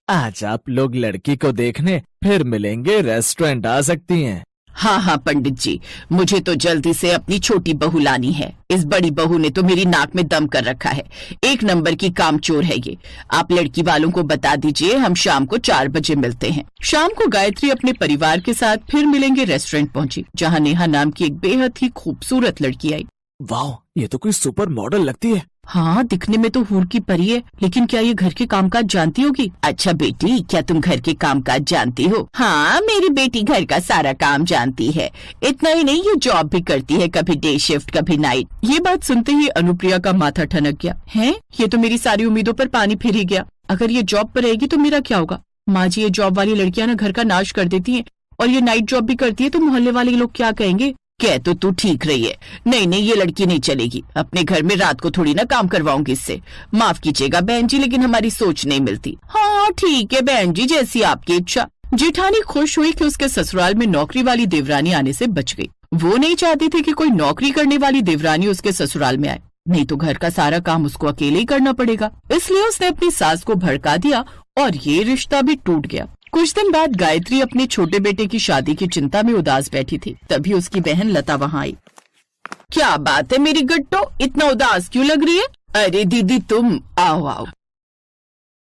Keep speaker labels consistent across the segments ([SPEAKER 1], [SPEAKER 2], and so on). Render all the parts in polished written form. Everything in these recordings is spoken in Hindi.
[SPEAKER 1] आज आप लोग लड़की को देखने फिर मिलेंगे, रेस्टोरेंट आ सकती हैं।
[SPEAKER 2] हाँ हाँ पंडित जी, मुझे तो जल्दी से अपनी छोटी बहू लानी है। इस बड़ी बहू ने तो मेरी नाक में दम कर रखा है। एक नंबर की कामचोर है ये। आप लड़की वालों को बता दीजिए, हम शाम को 4 बजे मिलते हैं। शाम को गायत्री अपने परिवार के साथ फिर मिलेंगे रेस्टोरेंट पहुंची, जहाँ नेहा नाम की एक बेहद ही खूबसूरत लड़की आई।
[SPEAKER 1] वाह, ये तो कोई सुपर मॉडल लगती है।
[SPEAKER 2] हाँ, दिखने में तो हूर की परी है, लेकिन क्या ये घर के कामकाज जानती होगी? अच्छा बेटी, क्या तुम घर के कामकाज जानती हो? हाँ, मेरी बेटी घर का सारा काम जानती है। इतना ही नहीं, ये जॉब भी करती है, कभी डे शिफ्ट कभी नाइट। ये बात सुनते ही अनुप्रिया का माथा ठनक गया। है, ये तो मेरी सारी उम्मीदों पर पानी फिर ही गया। अगर ये जॉब पर रहेगी तो मेरा क्या होगा? माँ जी, ये जॉब वाली लड़कियां ना घर का नाश कर देती है, और ये नाइट जॉब भी करती है, तो मोहल्ले वाले लोग क्या कहेंगे? कह तो तू ठीक रही है। नहीं, ये लड़की नहीं चलेगी। अपने घर में रात को थोड़ी ना काम करवाऊंगी इससे। माफ कीजिएगा बहन जी, लेकिन हमारी सोच नहीं मिलती। हाँ ठीक है बहन जी, जैसी आपकी इच्छा। जेठानी खुश हुई कि उसके ससुराल में नौकरी वाली देवरानी आने से बच गई। वो नहीं चाहती थी कि कोई नौकरी करने वाली देवरानी उसके ससुराल में आए, नहीं तो घर का सारा काम उसको अकेले ही करना पड़ेगा। इसलिए उसने अपनी सास को भड़का दिया और ये रिश्ता भी टूट गया। कुछ दिन बाद गायत्री अपने छोटे बेटे की शादी की चिंता में उदास बैठी थी। तभी उसकी बहन लता वहाँ आई। क्या बात है मेरी गट्टो, इतना उदास क्यों लग रही है? अरे दीदी तुम आओ।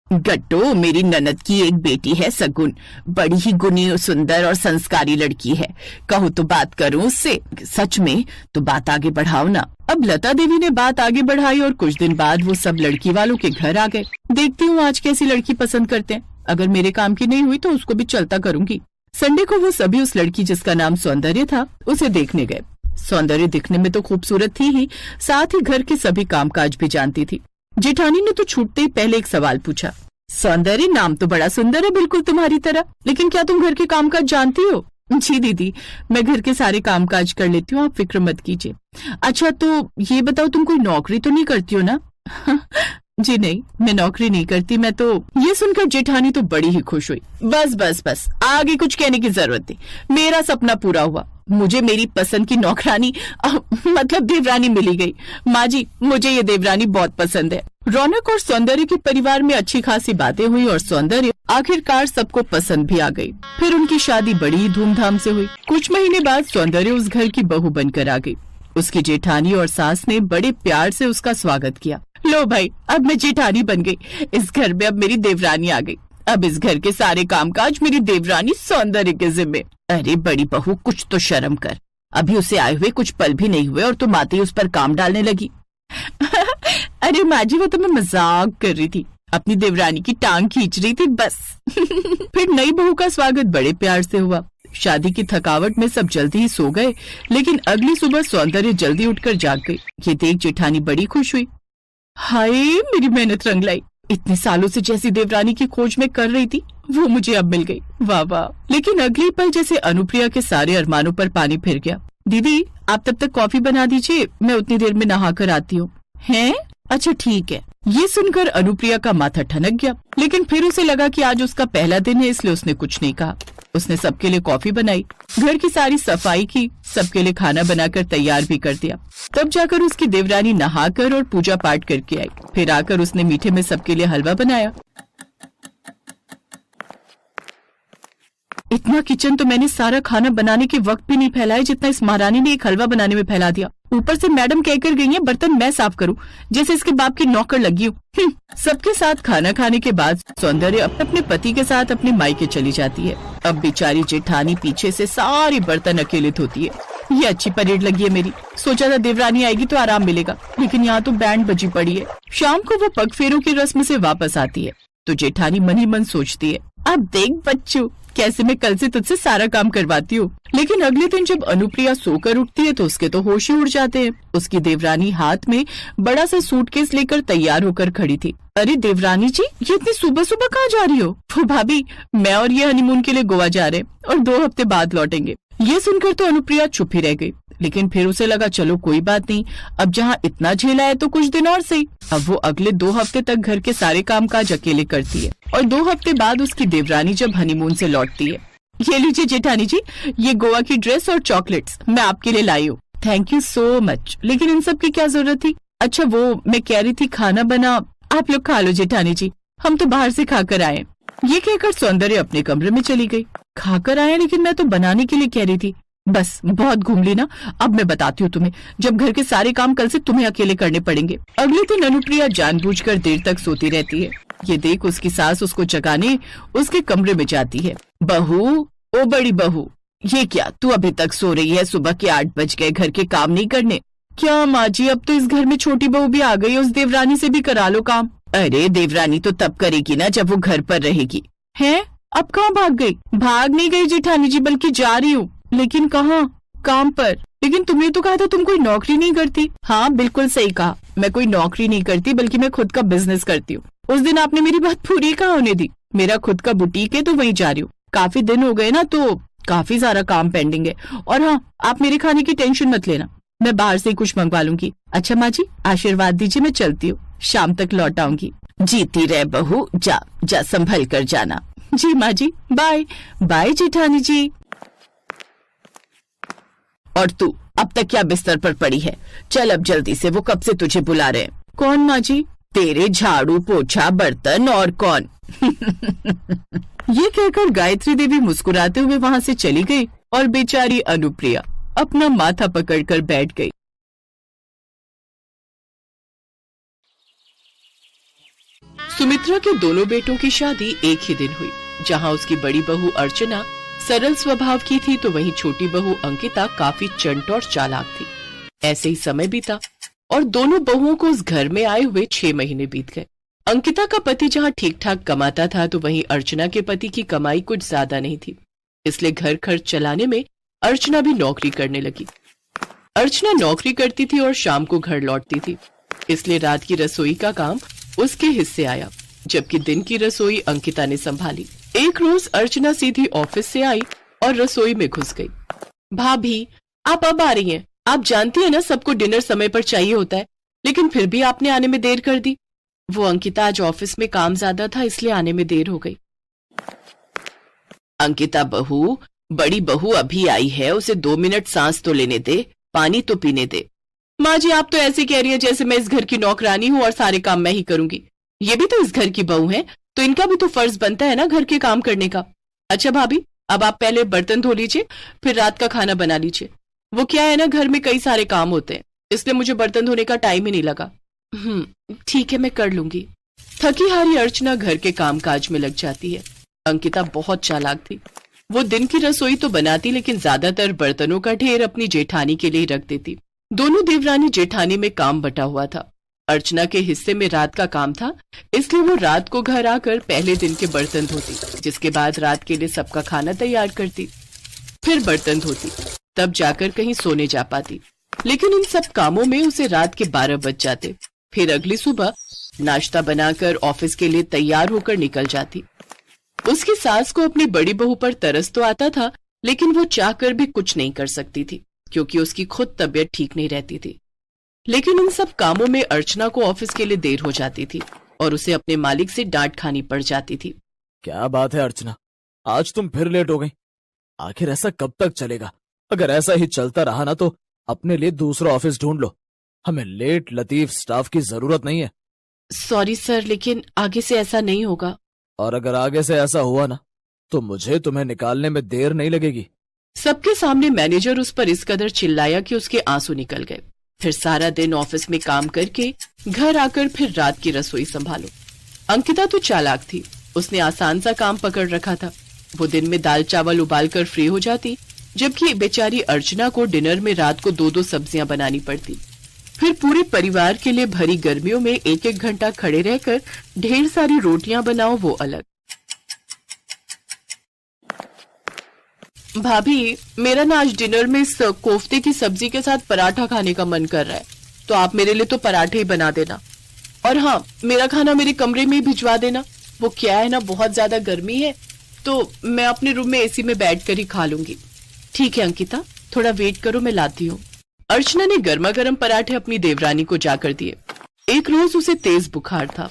[SPEAKER 2] गट्टो, मेरी ननद की एक बेटी है सगुन, बड़ी ही गुणी सुंदर और संस्कारी लड़की है। कहूँ तो बात करूँ उससे? सच में? तो बात आगे बढ़ाओ ना। अब लता देवी ने बात आगे बढ़ाई और कुछ दिन बाद वो सब लड़की वालों के घर आ गए। देखती हूँ आज कैसी लड़की पसंद करते हैं। अगर मेरे काम की नहीं हुई तो उसको भी चलता करूंगी। संडे को वो सभी उस लड़की जिसका नाम सौंदर्य था उसे देखने गए। सौंदर्य दिखने में तो खूबसूरत थी ही, साथ ही घर के सभी कामकाज भी जानती थी। जेठानी ने तो छूटते ही पहले एक सवाल पूछा। सौंदर्य, नाम तो बड़ा सुंदर है, बिल्कुल तुम्हारी तरह, लेकिन क्या तुम घर के कामकाज जानती हो? जी दीदी, मैं घर के सारे कामकाज कर लेती हूँ, आप फिक्र मत कीजिए। अच्छा तो ये बताओ, तुम कोई नौकरी तो नहीं करती हो ना? जी नहीं, मैं नौकरी नहीं करती। मैं तो। ये सुनकर जेठानी तो बड़ी ही खुश हुई। बस आगे कुछ कहने की जरूरत नहीं। मेरा सपना पूरा हुआ। मुझे मेरी पसंद की नौकरानी मतलब देवरानी मिली गई। माँ जी, मुझे ये देवरानी बहुत पसंद है। रौनक और सौंदर्य के परिवार में अच्छी खासी बातें हुई और सौंदर्य आखिरकार सबको पसंद भी आ गई। फिर उनकी शादी बड़ी ही धूमधाम से हुई। कुछ महीने बाद सौंदर्य उस घर की बहू बनकर आ गई। उसकी जेठानी और सास ने बड़े प्यार से उसका स्वागत किया। लो भाई, अब मैं जेठानी बन गई। इस घर में अब मेरी देवरानी आ गई। अब इस घर के सारे कामकाज मेरी देवरानी सौंदर्य के जिम्मे। अरे बड़ी बहू, कुछ तो शर्म कर। अभी उसे आए हुए कुछ पल भी नहीं हुए और तुम आते ही उस पर काम डालने लगी। अरे माँ जी, वो तो मैं मजाक कर रही थी, अपनी देवरानी की टांग खींच रही थी बस। फिर नई बहू का स्वागत बड़े प्यार से हुआ। शादी की थकावट में सब जल्दी ही सो गए, लेकिन अगली सुबह सौंदर्य जल्दी उठकर जाग गई। ये देख जेठानी बड़ी खुश हुई। हाय, मेरी मेहनत रंग लाई। इतने सालों से जैसी देवरानी की खोज में कर रही थी, वो मुझे अब मिल गई। वाह वाह। लेकिन अगली पल जैसे अनुप्रिया के सारे अरमानों पर पानी फिर गया। दीदी, आप तब तक कॉफी बना दीजिए, मैं उतनी देर में नहा कर आती हूँ। हैं? अच्छा ठीक है। ये सुनकर अनुप्रिया का माथा ठनक गया, लेकिन फिर उसे लगा कि आज उसका पहला दिन है, इसलिए उसने कुछ नहीं कहा। उसने सबके लिए कॉफी बनाई, घर की सारी सफाई की, सबके लिए खाना बनाकर तैयार भी कर दिया। तब जाकर उसकी देवरानी नहाकर और पूजा पाठ करके आई। फिर आकर उसने मीठे में सबके लिए हलवा बनाया। इतना किचन तो मैंने सारा खाना बनाने के वक्त भी नहीं फैलाया जितना इस महारानी ने एक हलवा बनाने में फैला दिया। ऊपर से मैडम कहकर गई है बर्तन मैं साफ करूं, जैसे इसके बाप की नौकर लगी हूँ। सबके साथ खाना खाने के बाद सौंदर्य अपने पति के साथ अपने मायके चली जाती है। अब बेचारी जेठानी पीछे से सारी बर्तन अकेले धोती है। ये अच्छी परेड लगी है मेरी। सोचा था देवरानी आएगी तो आराम मिलेगा, लेकिन यहाँ तो बैंड बजी पड़ी है। शाम को वो पगफेरों की रस्म से वापस आती है तो जेठानी मन ही मन सोचती है, अब देख बच्चू, कैसे मैं कल से तुझसे सारा काम करवाती हूँ। लेकिन अगले दिन जब अनुप्रिया सोकर उठती है तो उसके तो होश ही उड़ जाते हैं। उसकी देवरानी हाथ में बड़ा सा सूटकेस लेकर तैयार होकर खड़ी थी। अरे देवरानी जी, ये इतनी सुबह सुबह कहाँ जा रही हो? वो भाभी, मैं और ये हनीमून के लिए गोवा जा रहे हैं और 2 हफ्ते बाद लौटेंगे। ये सुनकर तो अनुप्रिया चुप ही रह गई, लेकिन फिर उसे लगा चलो कोई बात नहीं, अब जहाँ इतना झेला है तो कुछ दिन और सही। अब वो अगले 2 हफ्ते तक घर के सारे कामकाज अकेले करती है और 2 हफ्ते बाद उसकी देवरानी जब हनीमून से लौटती है। ये लीजिए जेठानी जी, ये गोवा की ड्रेस और चॉकलेट्स मैं आपके लिए लाई हूँ। Thank you so much. लेकिन इन सब की क्या जरूरत थी? अच्छा वो मैं कह रही थी खाना बना, आप लोग खा लो जेठानी जी, हम तो बाहर से खाकर आए। ये कहकर सौंदर्य अपने कमरे में चली गई। खाकर आया लेकिन मैं तो बनाने के लिए कह रही थी। बस बहुत घूम ली ना, अब मैं बताती हूँ तुम्हें, जब घर के सारे काम कल से तुम्हें अकेले करने पड़ेंगे। अगले दिन अनुप्रिया जानबूझकर देर तक सोती रहती है। ये देख उसकी सास उसको जगाने उसके कमरे में जाती है। बहू, ओ बड़ी बहू, ये क्या, तू अभी तक सो रही है? सुबह के 8 बज गए, घर के काम नहीं करने? क्या माँ जी, अब तो इस घर में छोटी बहू भी आ गई, उस देवरानी से भी करा लो काम। अरे देवरानी तो तब करेगी ना जब वो घर पर रहेगी। है, अब कहाँ भाग गई? भाग नहीं गई जेठानी जी, बल्कि जा रही हूँ। लेकिन कहाँ? काम पर। लेकिन तुमने तो कहा था तुम कोई नौकरी नहीं करती। हाँ बिल्कुल सही कहा, मैं कोई नौकरी नहीं करती, बल्कि मैं खुद का बिजनेस करती हूँ। उस दिन आपने मेरी बात पूरी कहाँ होने दी। मेरा खुद का बुटीक है तो वहीं जा रही हूँ। काफी दिन हो गए ना, तो काफी सारा काम पेंडिंग है। और हाँ, आप मेरे खाने की टेंशन मत लेना, मैं बाहर से ही कुछ मंगवा लूंगी। अच्छा माँ जी, आशीर्वाद दीजिए, मैं चलती हूँ, शाम तक लौट आऊंगी। जीती रहे बहू, जा जा संभल कर जाना। जी माँ जी, बाय बाय जेठानी जी। और तू अब तक क्या बिस्तर पर पड़ी है? चल अब जल्दी से, वो कब से तुझे बुला रहे हैं। कौन माँ जी? तेरे झाड़ू पोछा बर्तन, और कौन? ये कहकर गायत्री देवी मुस्कुराते हुए वहां से चली गई और बेचारी अनुप्रिया अपना माथा पकड़कर बैठ गई। सुमित्रा के दोनों बेटों की शादी एक ही दिन हुई। जहां उसकी बड़ी बहू अर्चना सरल स्वभाव की थी, तो वहीं छोटी बहू अंकिता काफी चंट और चालाक थी। ऐसे ही समय बीता और दोनों बहुओं को उस घर में आए हुए 6 महीने बीत गए। अंकिता का पति जहां ठीक ठाक कमाता था, तो वहीं अर्चना के पति की कमाई कुछ ज्यादा नहीं थी, इसलिए घर खर्च चलाने में अर्चना भी नौकरी करने लगी। अर्चना नौकरी करती थी और शाम को घर लौटती थी, इसलिए रात की रसोई का काम उसके हिस्से आया, जबकि दिन की रसोई अंकिता ने संभाली। एक रोज अर्चना सीधी ऑफिस से आई और रसोई में घुस गई। भाभी, आप अब आ रही हैं? आप जानती है ना सबको डिनर समय पर चाहिए होता है, लेकिन फिर भी आपने आने में देर कर दी। वो अंकिता, आज ऑफिस में काम ज्यादा था इसलिए आने में देर हो गई। अंकिता बहू, बड़ी बहू अभी आई है, उसे 2 मिनट सांस तो लेने दे, पानी तो पीने दे। माँ जी, आप तो ऐसे कह रही है जैसे मैं इस घर की नौकरानी हूँ और सारे काम मैं ही करूंगी। ये भी तो इस घर की बहू है, तो इनका भी तो फर्ज बनता है ना घर के काम करने का। अच्छा भाभी, अब आप पहले बर्तन धो लीजिए, फिर रात का खाना बना लीजिए। वो क्या है ना, घर में कई सारे काम होते हैं, इसलिए मुझे बर्तन धोने का टाइम ही नहीं लगा। ठीक है, मैं कर लूंगी। थकी हारी अर्चना घर के कामकाज में लग जाती है। अंकिता बहुत चालाक थी, वो दिन की रसोई तो बनाती, लेकिन ज्यादातर बर्तनों का ढेर अपनी जेठानी के लिए रख देती। दोनों देवरानी जेठानी में काम बटा हुआ था। अर्चना के हिस्से में रात का काम था, इसलिए वो रात को घर आकर पहले दिन के बर्तन धोती, जिसके बाद रात के लिए सबका खाना तैयार करती, फिर बर्तन धोती, तब जाकर कहीं सोने जा पाती। लेकिन इन सब कामों में उसे रात के 12 बज जाते। फिर अगली सुबह नाश्ता बनाकर ऑफिस के लिए तैयार होकर निकल जाती। उसकी सास को अपनी बड़ी बहू पर तरस तो आता था, लेकिन वो चाहकर भी कुछ नहीं कर सकती थी, क्योंकि उसकी खुद तबीयत ठीक नहीं रहती थी। लेकिन इन सब कामों में अर्चना को ऑफिस के लिए देर हो जाती थी और उसे अपने मालिक से डांट खानी पड़ जाती थी।
[SPEAKER 1] क्या बात है अर्चना, आज तुम फिर लेट हो गई। आखिर ऐसा कब तक चलेगा? अगर ऐसा ही चलता रहा ना, तो अपने लिए दूसरा ऑफिस ढूंढ लो। हमें लेट लतीफ स्टाफ की जरूरत नहीं है।
[SPEAKER 2] सॉरी सर, लेकिन आगे से ऐसा नहीं होगा।
[SPEAKER 1] और अगर आगे से ऐसा हुआ ना, तो मुझे तुम्हें निकालने में देर नहीं लगेगी।
[SPEAKER 2] सबके सामने मैनेजर उस पर इस कदर चिल्लाया कि उसके आंसू निकल गए। फिर सारा दिन ऑफिस में काम करके घर आकर फिर रात की रसोई संभालो। अंकिता तो चालाक थी, उसने आसान सा काम पकड़ रखा था। वो दिन में दाल चावल उबालकर फ्री हो जाती, जबकि बेचारी अर्चना को डिनर में रात को 2-2 सब्जियां बनानी पड़ती। फिर पूरे परिवार के लिए भरी गर्मियों में 1-1 घंटा खड़े रहकर ढेर सारी रोटियां बनाओ, वो अलग। भाभी, मेरा ना आज डिनर में इस कोफ्ते की सब्जी के साथ पराठा खाने का मन कर रहा है, तो आप मेरे लिए तो पराठे ही बना देना। और हाँ, मेरा खाना मेरे कमरे में ही भिजवा देना। वो क्या है ना, बहुत ज्यादा गर्मी है, तो मैं अपने रूम में एसी में बैठकर ही खा लूंगी। ठीक है अंकिता, थोड़ा वेट करो, मैं लाती हूँ। अर्चना ने गर्मा गर्म पराठे अपनी देवरानी को जाकर दिए। एक रोज उसे तेज बुखार था।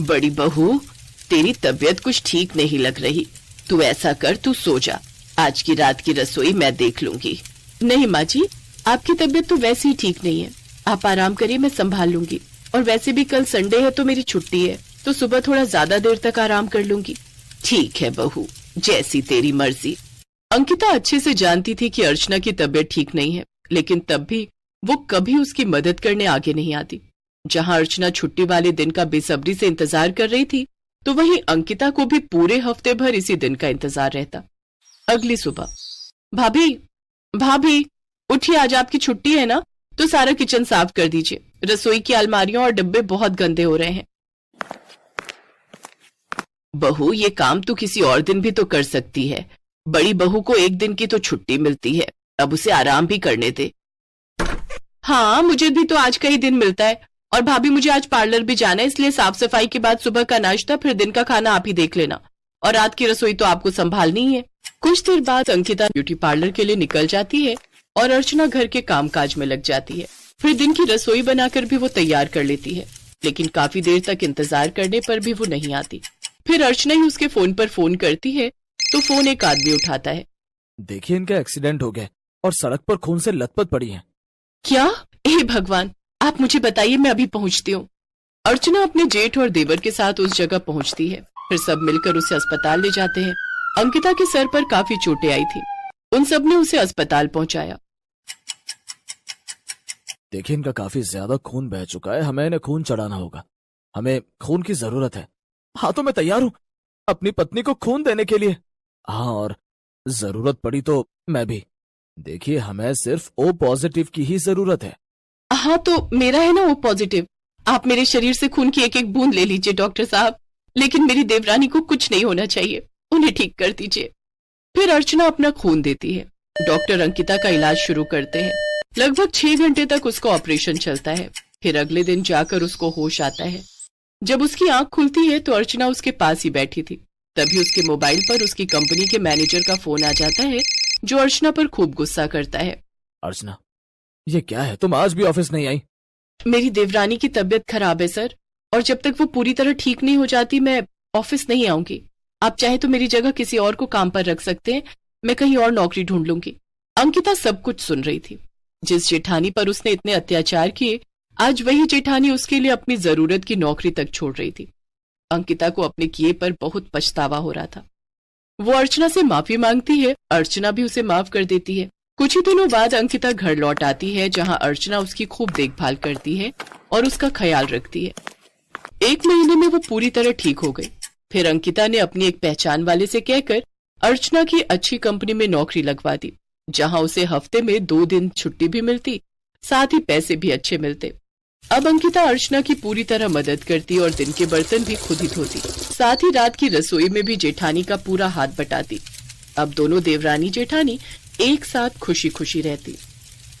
[SPEAKER 2] बड़ी बहू, तेरी तबीयत कुछ ठीक नहीं लग रही, तू ऐसा कर, तू सो जा, आज की रात की रसोई मैं देख लूंगी। नहीं माँ जी, आपकी तबीयत तो वैसे ही ठीक नहीं है, आप आराम करिए, मैं संभाल लूंगी। और वैसे भी कल संडे है तो मेरी छुट्टी है, तो सुबह थोड़ा ज्यादा देर तक आराम कर लूंगी। ठीक है बहू, जैसी तेरी मर्जी। अंकिता अच्छे से जानती थी कि अर्चना की तबीयत ठीक नहीं है, लेकिन तब भी वो कभी उसकी मदद करने आगे नहीं आती। जहां अर्चना छुट्टी वाले दिन का बेसब्री से इंतजार कर रही थी, तो वहीं अंकिता को भी पूरे हफ्ते भर इसी दिन का इंतजार रहता। अगली सुबह, भाभी भाभी उठिए, आज आपकी छुट्टी है ना, तो सारा किचन साफ कर दीजिए। रसोई की अलमारियां और डब्बे बहुत गंदे हो रहे हैं। बहू, ये काम तो किसी और दिन भी तो कर सकती है। बड़ी बहू को एक दिन की तो छुट्टी मिलती है, अब उसे आराम भी करने दे। हाँ, मुझे भी तो आज का ही दिन मिलता है, और भाभी मुझे आज पार्लर भी जाना है, इसलिए साफ सफाई के बाद सुबह का नाश्ता, फिर दिन का खाना आप ही देख लेना, और रात की रसोई तो आपको संभालनी ही है। कुछ देर बाद अंकिता ब्यूटी पार्लर के लिए निकल जाती है और अर्चना घर के कामकाज में लग जाती है। फिर दिन की रसोई बनाकर भी वो तैयार कर लेती है, लेकिन काफी देर तक इंतजार करने पर भी वो नहीं आती। फिर अर्चना ही उसके फोन पर फोन करती है, तो फोन एक आदमी उठाता है।
[SPEAKER 1] देखिए, इनका एक्सीडेंट हो गया और सड़क पर खून से लथपथ पड़ी हैं।
[SPEAKER 2] क्या? हे भगवान, आप मुझे बताइए, मैं अभी पहुंचती हूँ। अर्चना अपने जेठ और देवर के साथ उस जगह पहुंचती है। फिर सब मिलकर उसे अस्पताल ले जाते हैं। अंकिता के सर पर काफी चोटें आई थी, उन सब ने उसे अस्पताल पहुंचाया।
[SPEAKER 1] देखिए, इनका काफी ज्यादा खून बह चुका है, हमें इन्हें खून चढ़ाना होगा। हमें खून की जरूरत है। हाँ, तो मैं तैयार हूँ अपनी पत्नी को खून देने के लिए। हाँ, और जरूरत पड़ी तो मैं भी। देखिए, हमें सिर्फ ओ पॉजिटिव की ही जरूरत है।
[SPEAKER 2] हाँ, तो मेरा है ना ओ पॉजिटिव। आप मेरे शरीर से खून की एक एक बूंद ले लीजिए डॉक्टर साहब, लेकिन मेरी देवरानी को कुछ नहीं होना चाहिए, उन्हें ठीक कर दीजिए। फिर अर्चना अपना खून देती है। डॉक्टर अंकिता का इलाज शुरू करते हैं। लगभग 6 घंटे तक उसका ऑपरेशन चलता है। फिर अगले दिन जाकर उसको होश आता है। जब उसकी आंख खुलती है तो अर्चना उसके पास ही बैठी थी। तभी उसके मोबाइल पर उसकी कंपनी के मैनेजर का फोन आ जाता है, जो अर्चना पर खूब गुस्सा करता है।
[SPEAKER 1] अर्चना, ये क्या है, तुम आज भी ऑफिस नहीं आई?
[SPEAKER 2] मेरी देवरानी की तबीयत खराब है सर, और जब तक वो पूरी तरह ठीक नहीं हो जाती मैं ऑफिस नहीं आऊंगी। आप चाहे तो मेरी जगह किसी और को काम पर रख सकते हैं, मैं कहीं और नौकरी ढूंढ लूंगी। अंकिता सब कुछ सुन रही थी। जिस जेठानी पर उसने इतने अत्याचार किए, आज वही जेठानी उसके लिए अपनी जरूरत की नौकरी तक छोड़ रही थी। अंकिता को अपने किए पर बहुत पछतावा हो रहा था। वो अर्चना से माफी मांगती है, अर्चना भी उसे माफ कर देती है। कुछ ही दिनों बाद अंकिता घर लौट आती है, जहां अर्चना उसकी खूब देखभाल करती है और उसका ख्याल रखती है। 1 महीने में वो पूरी तरह ठीक हो गई। फिर अंकिता ने अपनी एक पहचान वाले से कहकर अर्चना की अच्छी कंपनी में नौकरी लगवा दी, जहां उसे हफ्ते में 2 दिन छुट्टी भी मिलती, साथ ही पैसे भी अच्छे मिलते। अब अंकिता अर्चना की पूरी तरह मदद करती और दिन के बर्तन भी खुद ही धोती, साथ ही रात की रसोई में भी जेठानी का पूरा हाथ बटाती। अब दोनों देवरानी जेठानी एक साथ खुशी खुशी रहती।